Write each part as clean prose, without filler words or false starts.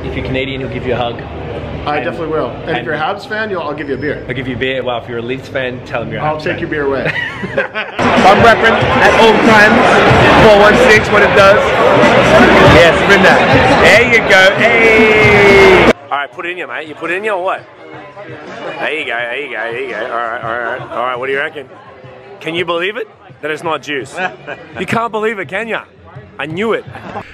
If you're Canadian, he'll give you a hug. I definitely will. And if you're a Habs fan, I'll give you a beer. I'll give you a beer. Well, if you're a Leafs fan, tell him you're a I'll Habs take fan. your beer away. I'm repping at all times. 416, what it does. Yes, spin that. There you go. Hey! Alright, put it in you, mate. You put it in you or what? There you go, there you go, there you go. Alright, what do you reckon? Can you believe it? That it's not juice. You can't believe it, can ya? I knew it.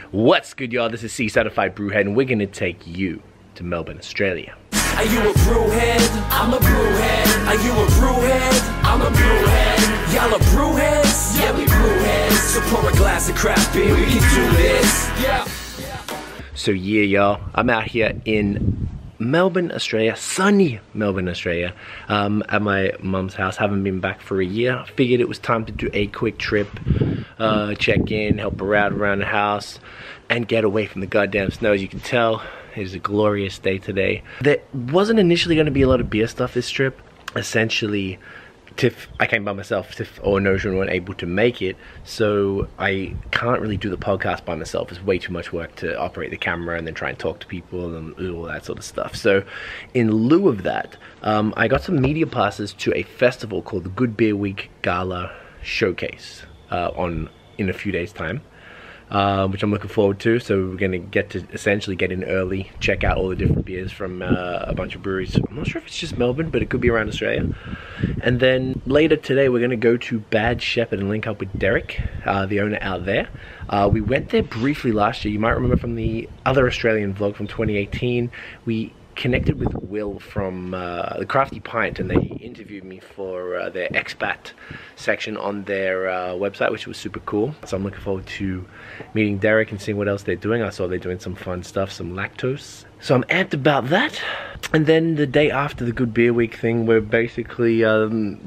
What's good, y'all? This is C-Certified Brewhead, and we're gonna take you to Melbourne, Australia. Are you a brewhead? I'm a brewhead. Are you a brewhead? I'm a brewhead. Y'all are brewheads? Yeah, we brewheads. So pour a glass of craft beer, we can do this. Yeah. So yeah, y'all, I'm out here in Melbourne, Australia, sunny Melbourne, Australia, at my mum's house. Haven't been back for a year. Figured it was time to do a quick trip, check in, help her out around the house, and get away from the goddamn snow. As you can tell, it is a glorious day today. There wasn't initially going to be a lot of beer stuff this trip. Essentially, Tiff, I came by myself. Tiff or Notion weren't able to make it, so I can't really do the podcast by myself. It's way too much work to operate the camera and then try and talk to people and all that sort of stuff. So in lieu of that, I got some media passes to a festival called the Good Beer Week Gala Showcase in a few days' time. Which I'm looking forward to. So we're going to get to essentially get in early, check out all the different beers from a bunch of breweries. I'm not sure if it's just Melbourne, but it could be around Australia. And then later today, we're going to go to Bad Shepherd and link up with Dereck, the owner out there. We went there briefly last year. You might remember from the other Australian vlog from 2018. We connected with Will from the Crafty Pint, and they interviewed me for their expat section on their website, which was super cool. So I'm looking forward to meeting Dereck and seeing what else they're doing. I saw they're doing some fun stuff, some lactose. So I'm amped about that. And then the day after the Good Beer Week thing, we're basically,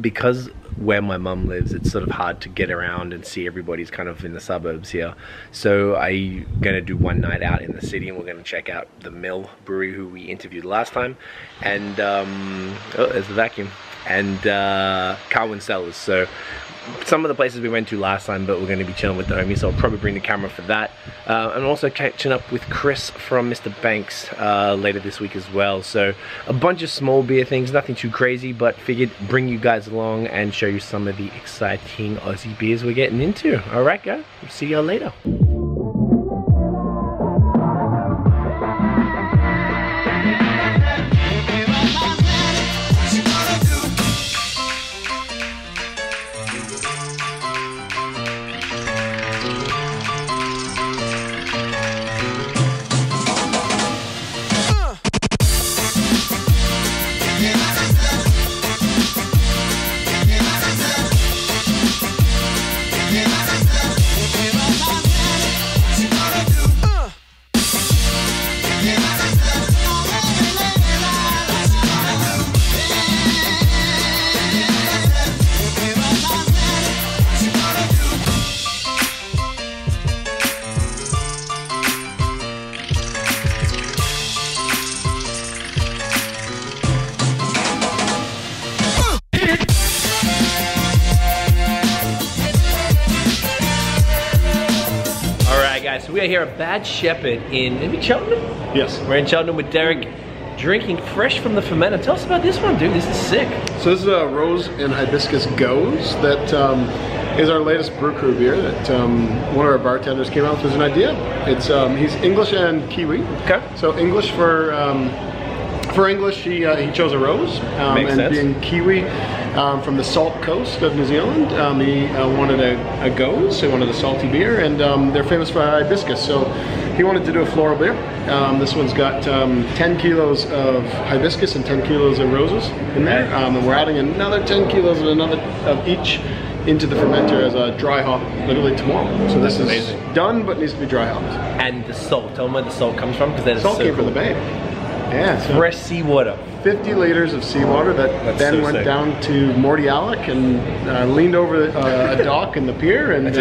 because where my mum lives, it's sort of hard to get around and see everybody's kind of in the suburbs here. So I'm gonna do one night out in the city, and we're gonna check out the Mill Brewery, who we interviewed last time, and oh, there's the vacuum, and Carwyn Cellars. So some of the places we went to last time, but we're going to be chilling with the homies, so I'll probably bring the camera for that. And also catching up with Chris from Mr.Banks later this week as well. So a bunch of small beer things, nothing too crazy, but figured bring you guys along and show you some of the exciting Aussie beers we're getting into. Alright guys, see y'all later. So we are here at Bad Shepherd in Cheltenham? Yes. We're in Cheltenham with Dereck, drinking fresh from the fermenter. Tell us about this one, dude. This is sick. So this is a Rose and Hibiscus Goes that is our latest brew crew beer that one of our bartenders came out with as an idea. It's he's English and Kiwi. Okay. So English for English, he chose a Rose, Makes and sense. being Kiwi from the salt coast of New Zealand, he wanted a Goes, he wanted a salty beer, and they're famous for hibiscus, so he wanted to do a floral beer. This one's got 10 kilos of hibiscus and 10 kilos of roses in there, and we're adding another 10 kilos of each into the fermenter as a dry hop literally tomorrow. So this is amazing. Done, but needs to be dry hopped. And the salt, tell them where the salt comes from, because that is salt so came cool. from the bay. Yeah, so fresh seawater. 50 liters of seawater that then so went sick. Down to Mordialloc and leaned over a dock in the pier and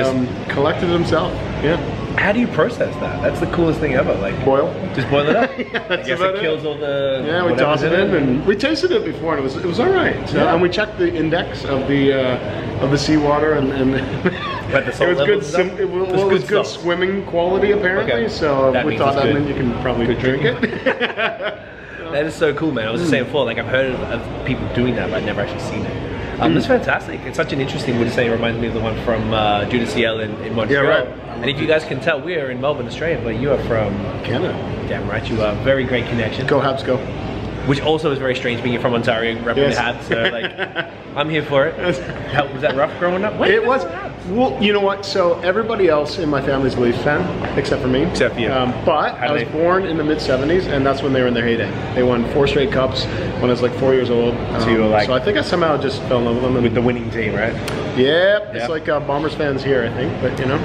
collected it himself. Yeah. How do you process that? That's the coolest thing ever. Like Boil. Just boil it up. Yeah, I guess it kills all the. Yeah, we toss it in, and we tasted it before, and it was all right. So, Yeah. and we checked the index of the seawater, and But the salt it was good. levels and stuff? It was good salt. swimming quality apparently. Okay. So That we means thought it's that good. meant you can probably drink it. That is so cool, man. I was just saying before, like I've heard of people doing that, but I've never actually seen it. It's fantastic. It's such an interesting, would you say, it reminds me of the one from Distillers in Montreal. Yeah, right. And if you guys can tell, we are in Melbourne, Australia, but you are from Canada. Damn right, you are. Very great connection. Go Habs, go. Which also is very strange being from Ontario, repping Yes. the Habs. So like, I'm here for it. How, was that rough growing up? It was. Well, you know what? So everybody else in my family's a Leafs fan, except for me. Except for you. But I was born in the mid-70s, and that's when they were in their heyday. They won 4 straight cups when I was like 4 years old. So you were like, so I think I somehow just fell in love with them. with the winning team, right? Yeah, it's like Bombers fans here, I think. But you know.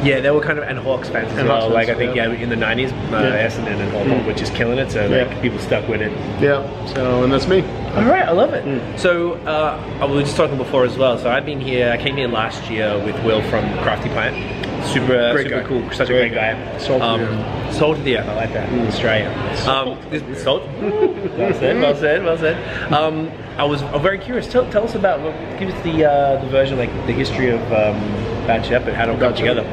Yeah, they were kind of, and Hawks fans as And well. Hawks like fans, I think yeah. in the 90s, Essendon and Hawthorn were just killing it. So like people stuck with it. Yeah. So and that's me. All right, I love it. So I was just talking before as well. So I've been here. I came here last year with Will from Crafty Pint. Super Great guy. cool. Such a great guy. Salty. Salty, yeah, I like that. Australia. Salt. Well said. Well said. Well said. I was very curious. Tell us about. Give us the version, like the history of Bad Shepherd. How did it come together?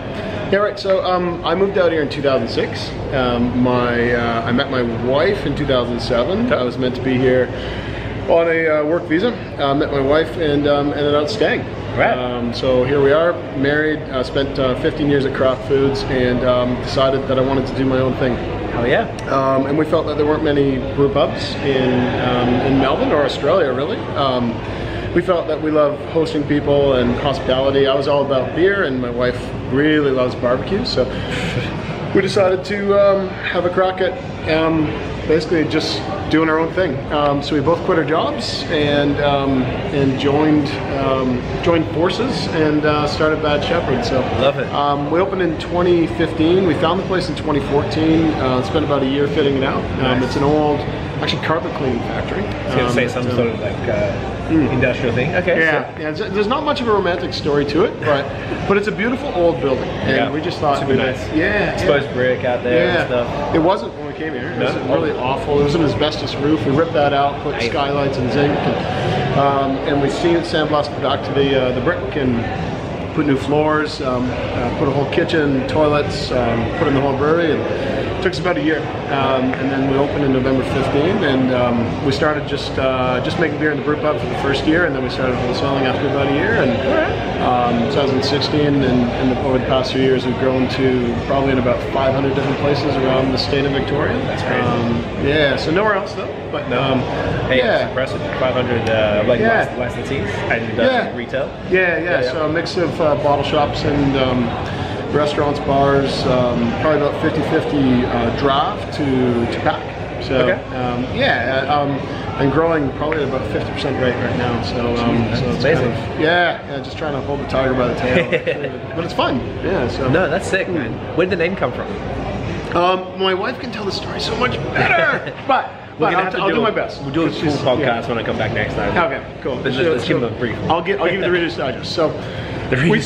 Yeah, right. So I moved out here in 2006. I met my wife in 2007. I was meant to be here on a work visa. Met my wife and ended up staying. Right. So here we are, married. Spent 15 years at Kraft Foods, and decided that I wanted to do my own thing. Oh yeah. And we felt that there weren't many brew pubs in Melbourne or Australia, really. We felt that we love hosting people and hospitality. I was all about beer, and my wife really loves barbecue, so we decided to have a crack at basically just doing our own thing. So we both quit our jobs and joined forces and started Bad Shepherd. So love it. We opened in 2015. We found the place in 2014. Spent about a year fitting it out. Nice. It's an old, actually carpet cleaning factory. I was gonna say some sort of like industrial thing. Okay. Yeah, there's not much of a romantic story to it, but it's a beautiful old building, and we just thought super nice. Yeah, Exposed brick out there and stuff. It wasn't when we came here. It was No? really awful. It was an asbestos roof. We ripped that out, put skylights and zinc, and we sandblasted back to the brick and put new floors, put a whole kitchen, toilets, put in the whole brewery. And it took us about a year, and then we opened in November 15, and we started just making beer in the brew pub for the first year, and then we started wholesaling after about a year, and 2016, and over the past 3 years we've grown to probably in about 500 different places around the state of Victoria. That's crazy. Yeah, so nowhere else though, but Hey, it's impressive. 500 licensees and retail. Yeah. So a mix of bottle shops and restaurants, bars, probably about 50-50 draft to pack. So and growing probably at about 50% rate right now. So, so it's amazing. Just trying to hold the tiger by the tail. But it's fun. Yeah. So No, that's sick, man. Where did the name come from? my wife can tell the story so much better. but I'll do my best. We'll do a full podcast when I come back next time. Okay, cool. Let's give them a brief. I'll give you the Reader's Digest. So we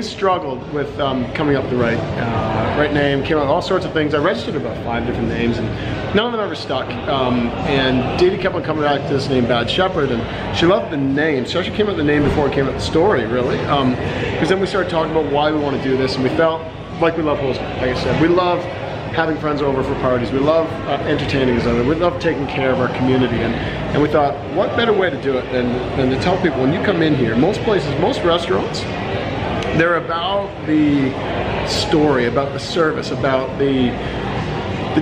struggled with coming up with the right name. Came up with all sorts of things. I registered about 5 different names, and none of them ever stuck. And Dee kept on coming back to this name, Bad Shepherd, and she loved the name. She actually came up with the name before it came up with the story, really. Because then we started talking about why we want to do this, and we felt like we love hosting. Like I said, we love having friends over for parties. We love entertaining each other. We love taking care of our community, and we thought, what better way to do it than to tell people when you come in here. Most places, most restaurants, they're about the story, about the service, about the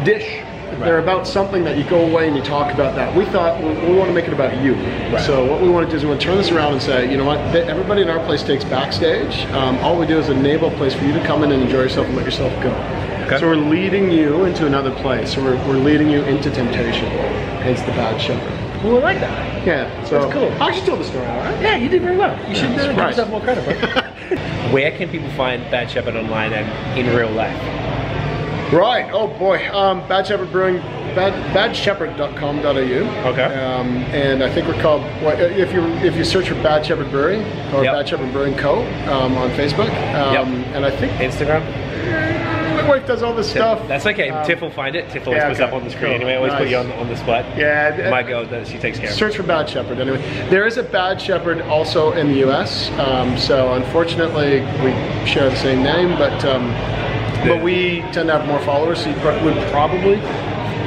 dish. Right. They're about something that you go away and you talk about that. We thought we want to make it about you. Right. So what we want to do is we want to turn this around and say, you know what, everybody in our place takes backstage. All we do is enable a place for you to come in and enjoy yourself and let yourself go. Okay. So we're leading you into another place. So we're leading you into temptation. Hence the Bad Shepherd. Well, I like that. Yeah, so that's cool. I should tell the story, all right? Yeah, you did very well. You should give right. yourself more credit, bro. Where can people find Bad Shepherd online and in real life? Right. Oh boy. Bad Shepherd Brewing. Badshepherd.com.au. Okay. And I think we're called. Well, if you search for Bad Shepherd Brewing or Bad Shepherd Brewing Co. On Facebook. And I think Instagram. My wife does all this stuff. That's okay. Tiff will find it. Tiff always puts up on the screen anyway. Always put you on the spot. Yeah. My girl, she takes care of it. Search for Bad Shepherd anyway. There is a Bad Shepherd also in the US. So unfortunately we share the same name, but we tend to have more followers, so you would probably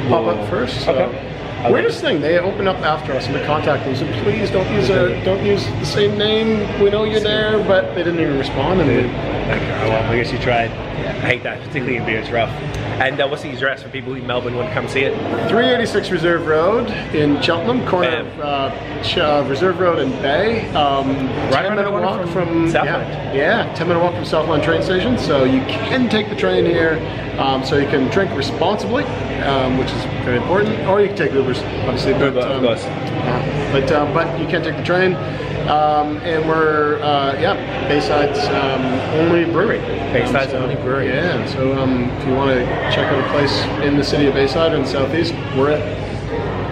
pop up first. So. Okay. Weirdest thing, they open up after us and we contact them and said, please don't use the same name. We know you're there, but they didn't even respond. And well, I guess you tried. I hate that, particularly in beer. It's rough. And what's the address for people in Melbourne who want to come see it? 386 Reserve Road in Cheltenham, corner of Reserve Road and Bay. Right 10-minute walk from Southland. Yeah, 10-minute walk from Southland train station. So you can take the train here. So you can drink responsibly, which is very important. Or you can take Ubers, obviously. But, of course. But you can take the train. And we're Bayside's only brewery. Bayside's only brewery. Yeah. So if you want to check out a place in the city of Bayside or in the southeast, we're it.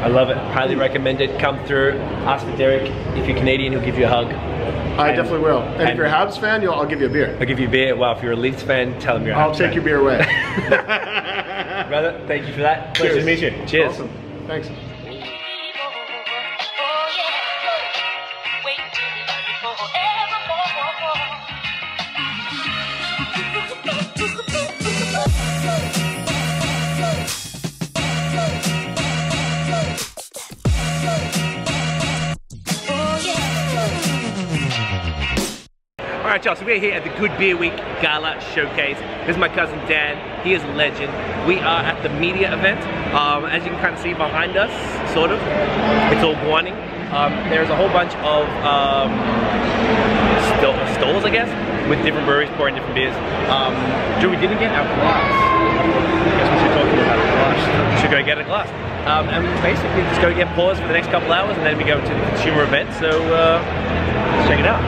I love it. Highly recommend it. Come through. Ask for Dereck. If you're Canadian, he'll give you a hug. I definitely will. And if you're a Habs fan, I'll give you a beer. I'll give you a beer. Well, if you're a Leafs fan, tell him you're a Habs I'll take your beer away. Brother, thank you for that. Pleasure to meet you. Cheers. Awesome. Thanks. Alright y'all, so we're here at the Good Beer Week Gala Showcase. This is my cousin Dan, he is a legend. We are at the media event. As you can kind of see behind us, sort of, it's all warning. There's a whole bunch of stalls, I guess, with different breweries pouring different beers. Joe, we didn't get our glass. I guess we should talk about a glass. We should go get a glass. And basically just go get pours for the next couple hours and then we go to the consumer event. So let's check it out.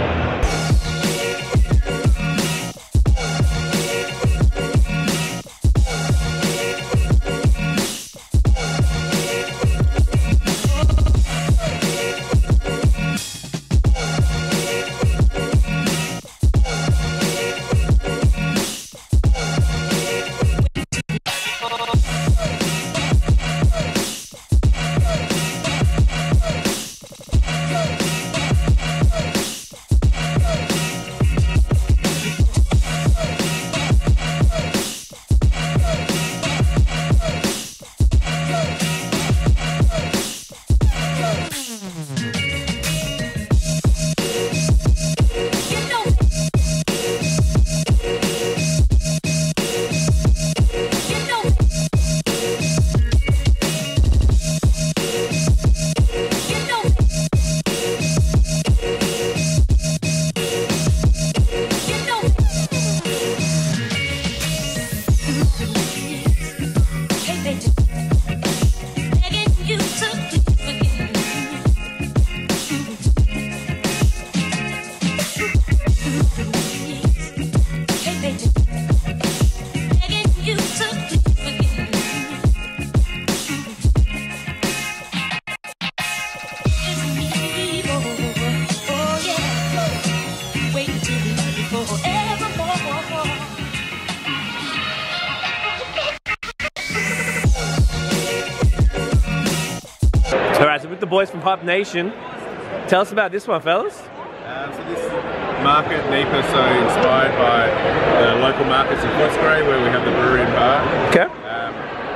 Alright, so with the boys from Pop Nation, tell us about this one, fellas. So this market, NEIPA, so inspired by the local markets in Footscray where we have the brewery and bar. Okay.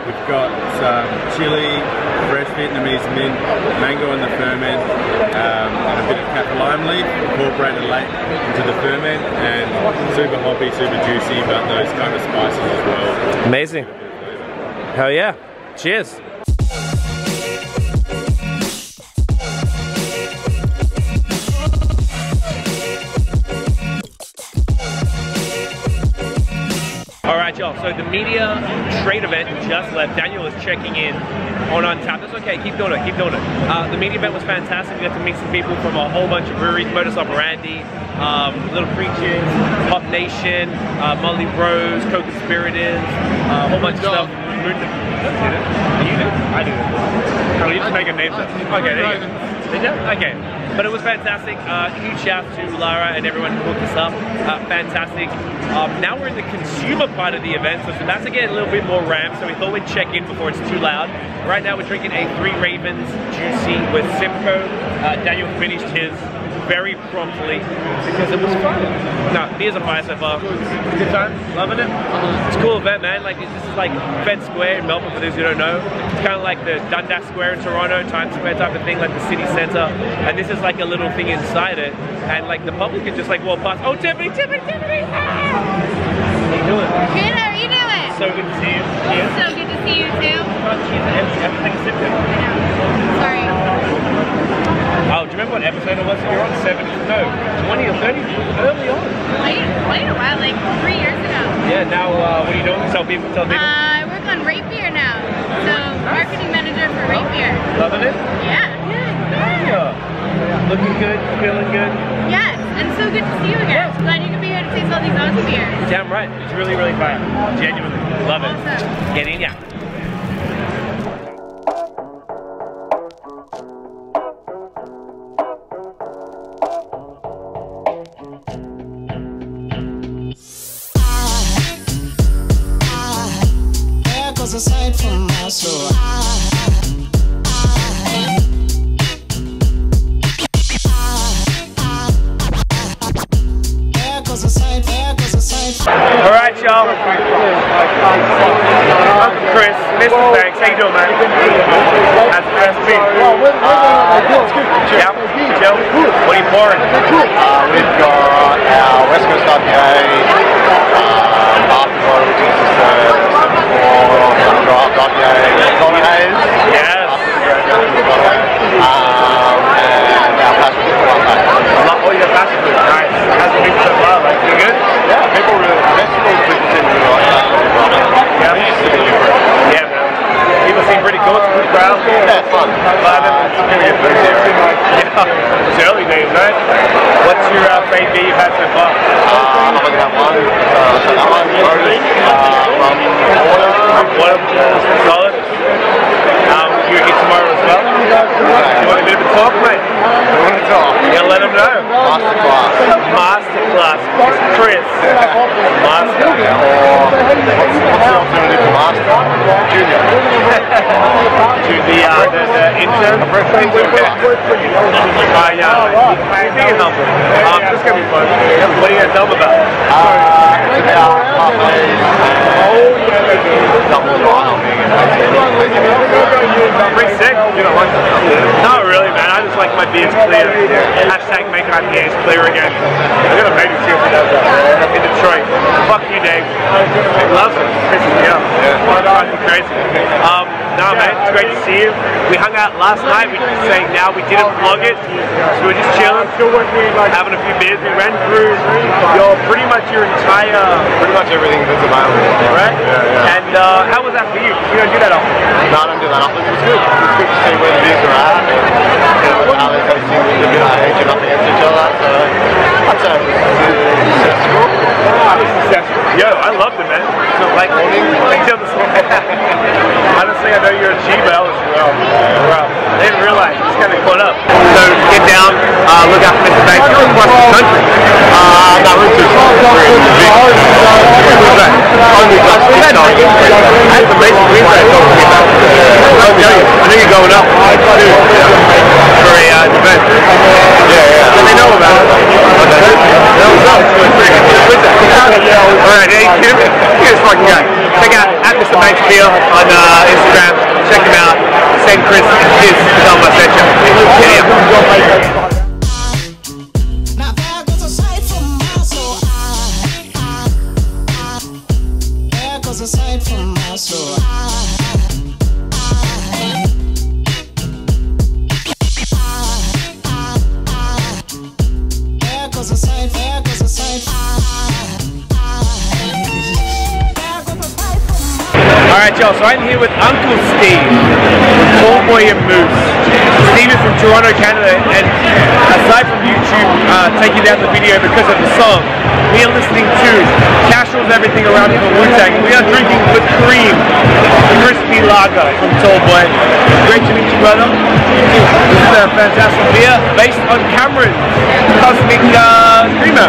We've got some chili, fresh Vietnamese mint, mango in the ferment, and a bit of cat lime leaf incorporated late into the ferment, and super hoppy, super juicy, but those kind of spices as well. Amazing. Hell yeah. Cheers. Alright y'all, so so the media trade event just left. Daniel is checking in on Untapped. That's okay, keep doing it, keep doing it. The media event was fantastic. We got to meet some people from a whole bunch of breweries, Modus, Operandi, Little Creatures, Pop Nation, Molly Rose, CoConspirators, a whole bunch of stuff. You did? I did it. Oh, you just make a name stuff. Okay, there you go. Did you? Okay. But it was fantastic. Huge shout to Lara and everyone who hooked us up. Fantastic. Now we're in the consumer part of the event, so that's again a little bit more rammed. So we thought we'd check in before it's too loud. Right now we're drinking a Three Ravens Juicy with Simcoe. Daniel finished his very promptly because it was fun. No, beers are fire so far. Good time, loving it. It's a cool event, man. Like this is like Fed Square in Melbourne for those who don't know. It's kind of like the Dundas Square in Toronto, Times Square type of thing, like the city centre. And this is like a little thing inside it, and like the public can just like walk past. Oh, Tiffany, Tiffany, Tiffany! Ah! How you doing? Good, how are you doing? So good to see you. Yeah. So good to see you too. Sorry. Oh, do you remember what episode it was? You're on 70, no, 20 or 30, early on. Quite a while, like 3 years ago. Yeah, now what are you doing? Tell people. I work on Rape Beer now. So, marketing manager for Rape Beer. Loving it? Yeah. Looking good, feeling good? Yes, and so good to see you again. Glad you could be here to taste all these Aussie beers. Damn right, it's really, really fun. Genuinely, love it. Awesome. Get in, yeah. Aside from my soul, all right, y'all. Uncle Chris, Mr. Banks, how you doing, man? How's the rest of the yeah. Joe, what are you pouring? We've got our West Coast IPA, Balter bottle, which is just a draft IPA, Connie Hayes. Yes. And our passion fruit latte. Oh, your passion fruit, nice. How's it been so far? Like, you good? Yeah, people really, people seem to really like passion fruit latte. Yeah. It used to be different. Yeah, man. People seem pretty cool. It's a good crowd. Yeah, it's fun. It's gonna get boozy, yeah. It's early days, right? What's your favorite beer you've had so far? I'm gonna have one. So that one, Modus, Water, solid. You get tomorrow as well? You want a bit of a talk, mate? I want to talk. Yeah, let them know. Masterclass. Masterclass. It's Chris. Master. Or what's the alternative to master? Junior. The intern. You can help them. This is going to be fun. What are you going to tell them about? It's about coffee and double dry hopping and Pretty sick. You don't like that? Not really, man. I just like my beers clear. Hashtag make IPAs clear again. I'm gonna maybe see if he does that in Detroit. Fuck you, Dave. He loves it. Pisses me off. Fucking crazy. No, man. It's great to see you. We hung out last night. We were saying now we didn't vlog it, so we were just chilling, having a few beers. We ran through pretty much your entire, pretty much everything that's available. Right? Yeah. And how was that for you? You don't do that often. No, I don't do that often. It was good. It was good to see where the beers are at and how they're tasting with a bit of age and up against each other. So I'd say it was successful. Yo, I loved it, man. So like, honestly, I know you're a G-Bell as well. Bro, I didn't realize. Just kind of caught up. So get down, look out for Mr. Banks. You're across the country. No, we're too small. We're in the big. Only just That's amazing. We've got to talk to you about it. I'll tell you, I know you're going up for a event. Yeah. Let me know about it. That was up. Alright, hey, Kim, you're this fucking guy. Check out @Mr.Banks Beer on Instagram. Check him out. Send Chris his tell him I sent you. now there goes a sight from my soul. There goes a sight from my soul. There goes a sight. There goes a sight. There goes a sight. y'all, so I'm here with Uncle Steve from Tallboy and Moose. Steve is from Toronto, Canada, and aside from YouTube taking down the video because of the song, we are listening to Casuals Everything Around Me from Wu-Tang. We are drinking the cream, the crispy lager from Tallboy. Great to meet you, brother. This is a fantastic beer based on Cameron's Cosmic Creamer.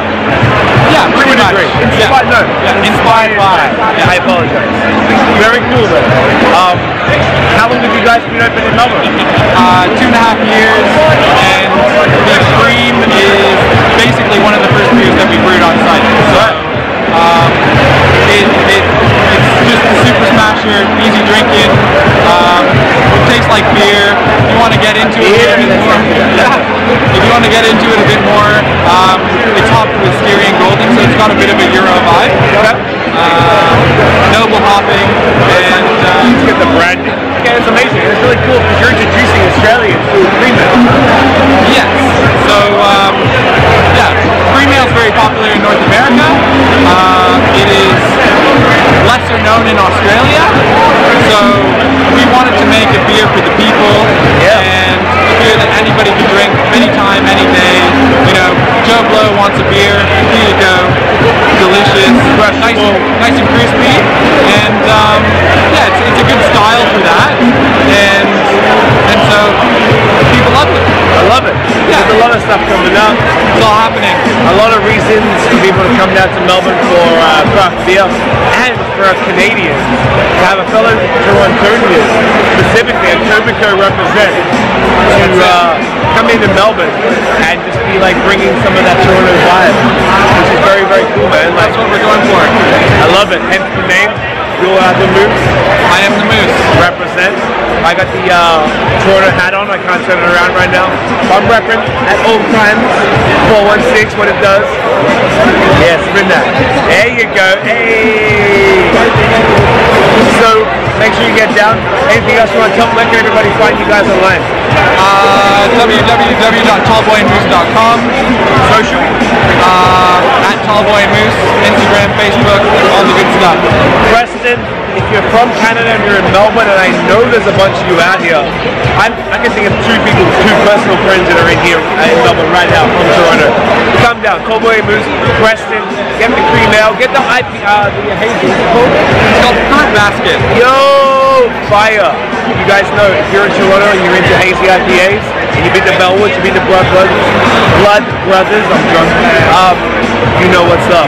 Yeah, pretty much. Inspired, no. Yeah, inspired by. Yeah, I apologize. Very cool though. How long have you guys been open in Melbourne? 2.5 years, and the cream is basically one of the first beers that we brewed on site. So, it's just a super smasher, easy drinking, tastes like beer. If you want to get into it a bit more, if you want to get into it a bit more, it's hopped with Styria and Golding, so it's got a bit of a Euro vibe. Noble hopping, and let's get the brand. Okay, it's amazing. It's really cool because you're introducing Australian to cream ale. Yes. So yeah, cream ale is very popular in North America. It is lesser known in Australia. So we wanted to make a beer for the people, and a beer that anybody can drink anytime, any day. You know, Joe Blow wants a beer. Here you go. Delicious, nice and crispy, and yeah, it's a good style for that, and so people love it. I love it. Yeah. There's a lot of stuff coming up. It's all happening. A lot of reasons for people to come down to Melbourne for craft beer, and for Canadians to have a fellow Torontonian, specifically a Tobacco representative, to come into Melbourne and just be like bringing some of that Toronto vibe, which is very, very cool, man. Like, that's what we're going for. I love it. Hence the name. You're the Moose. I am the Moose. Represent. I got the Toronto hat on. I can't turn it around right now. I'm repping at all times. 416, what it does. Yes, spin that. There you go. Hey. So make sure you get down. Anything else you want to tell? Where can everybody find you guys online? www.tallboyandmoose.com. Social? At Tallboy and Moose, Instagram, Facebook, all the good stuff. Preston, if you're from Canada and you're in Melbourne, and I know there's a bunch of you out here, I can think of two personal friends that are in here in Melbourne right now from Toronto. Come down, Tallboy and Moose, Preston, get the cream ale, get the hazy. It's called Fruit Basket. Yo, fire! You guys know if you're in Toronto and you're into hazy IPAs, and you've been to Bellwoods, you've been to Blood Brothers, I'm drunk. You know what's up.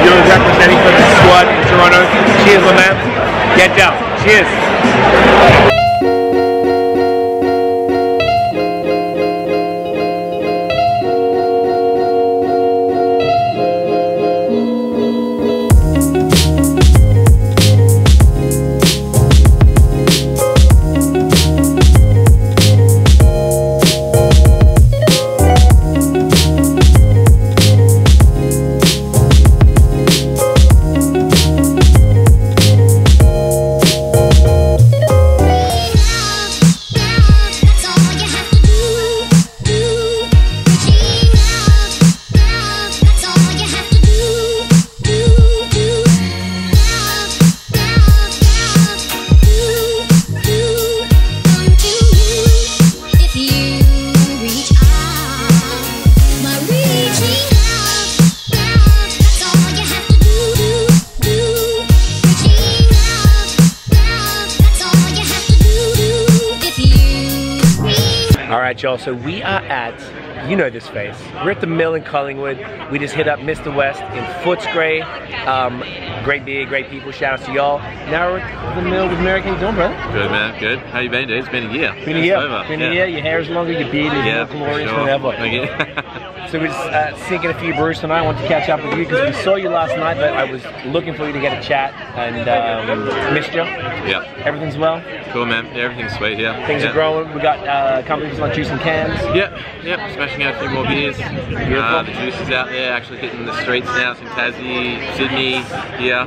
You're representing for the squad in Toronto. Cheers, my man. Get down. Cheers. Alright y'all, so we are at, you know this face, we're at the Mill in Collingwood. We just hit up Mr. West in Footscray. Great beer, great people, shout out to y'all. Now we're at the Mill with Mirek. How you doing, brother? Good, man, good. How you been, dude? It's been a year. Been a year. Been a year, your hair is longer, your beard is more glorious than ever. Thank you. So we're just sinking a few brews tonight. I want to catch up with you because we saw you last night, but I was looking for you to get a chat and missed you. Yeah. Everything's well? Cool, man. Yeah, everything's sweet, yeah. Things are growing. We got companies like Juice and Cans. Yep, smashing out a few more beers. The juice is out there, actually hitting the streets now. It's in Tassie, Sydney, yeah.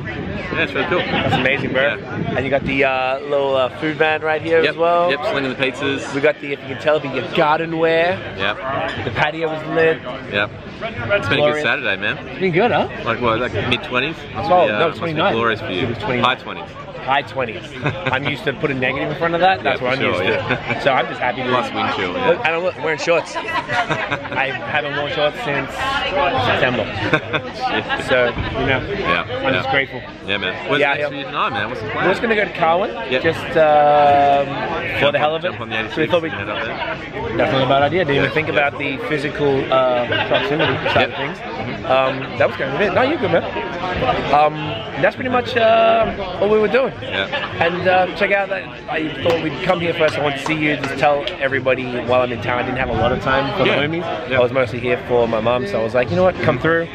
Yeah, it's really cool. That's amazing, bro. Yeah. And you got the little food van right here as well. Yep, slinging the pizzas. We got the, if you can tell, the gardenware. Yep. The patio was lit. Yep. It's been a good Saturday, man. It's been good, huh? Like what, like mid-20s? Oh, no, 29. Glorious for you. It was 29. High 20s. high 20s. I'm used to putting negative in front of that. That's what I'm used to. So I'm just happy to. Plus wind chill. And I'm wearing shorts. I haven't worn shorts since September. So you know, I'm just grateful. Yeah, man. What's next for you tonight, man? What's the plan? We're just gonna go to Carwyn, just for the hell of it. On the 86 so we thought head up there. that's not a bad idea. Didn't even think about the physical proximity side of things. That was kind of it. No, you're good, man. That's pretty much all we were doing. And check out that. I thought we'd come here first. I wanted to see you, just tell everybody while I'm in town. I didn't have a lot of time for the homies. I was mostly here for my mum, so I was like, you know what, come through.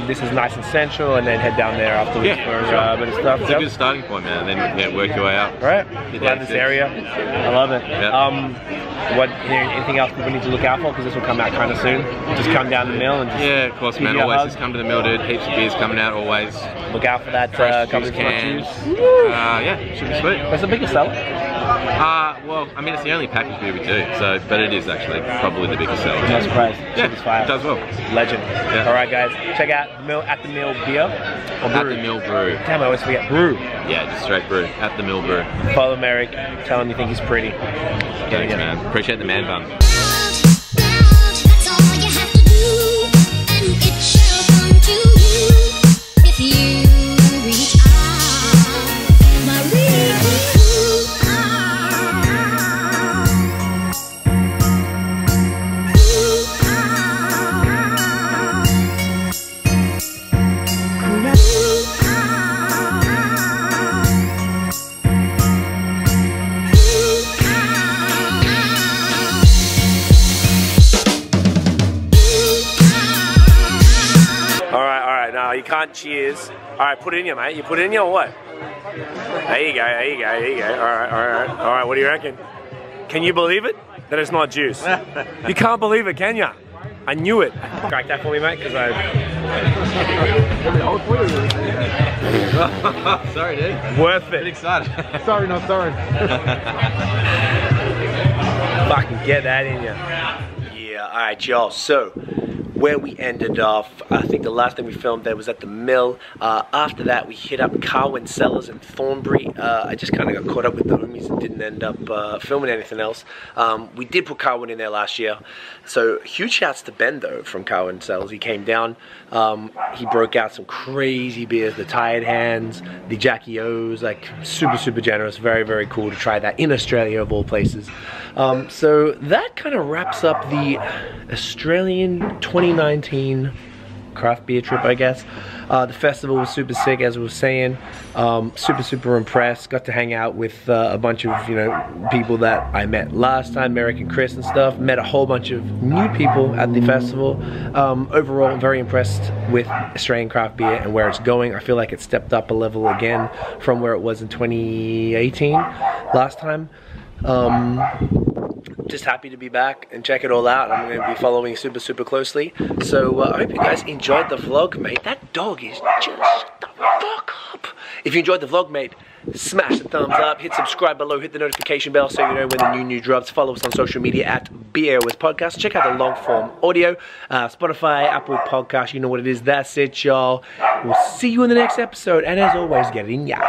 This is nice and central, and then head down there afterwards for a bit of stuff. It's a good starting point, man. And then work your way up. All right. Love this area. I love it. Anything else people need to look out for? Because this will come out kind of soon. Just come down the mill and just of course, man. Always just come to the mill, dude. Heaps of beers coming out. Always. Look out for that. Juice cans. Should be sweet. What's the biggest seller? Well, I mean, it's the only packaged beer we do, so, but it is actually probably the biggest seller. No surprise. Yeah, it does well. Legend. All right, guys, check out At the Mill Beer. At the Mill Brew. Damn, I always forget. Brew. Yeah, just straight brew. At the Mill Brew. Follow Mirek. Tell him you think he's pretty. Thanks, man. Appreciate the man bun. That's all you have to do, and it shall come to you if you reach out. My You can't cheers. Alright, put it in you, mate. You put it in you or what? There you go, there you go, there you go. Alright, what do you reckon? Can you believe it? That it's not juice. You can't believe it, can ya? I knew it. Crack that for me, mate, because Sorry, dude. Worth it. Pretty excited. Sorry, not sorry. Fucking get that in ya. Yeah, alright, y'all. So, where we ended off, I think the last thing we filmed there was at the mill. After that, we hit up Carwyn Cellars in Thornbury. I just kind of got caught up with the homies and didn't end up filming anything else. We did put Carwyn in there last year. So huge shouts to Ben though from Carwyn Cellars. He came down, he broke out some crazy beers, the Tired Hands, the Jackie O's, like super generous, very cool to try that in Australia of all places. So that kind of wraps up the Australian 2019 craft beer trip, I guess. The festival was super sick, as we were saying. Super impressed. Got to hang out with a bunch of people that I met last time, Mirek and Chris and stuff. Met a whole bunch of new people at the festival. Overall, very impressed with Australian craft beer and where it's going. I feel like it stepped up a level again from where it was in 2018 last time. Just happy to be back and check it all out. I'm going to be following super closely. So I hope you guys enjoyed the vlog, mate. That dog is just shut the fuck up. If you enjoyed the vlog, mate, smash the thumbs up, hit subscribe below, hit the notification bell so you know when the new drops. Follow us on social media at BAOS Podcast. Check out the long form audio, Spotify, Apple Podcasts. You know what it is. That's it, y'all. We'll see you in the next episode. And as always, get in ya.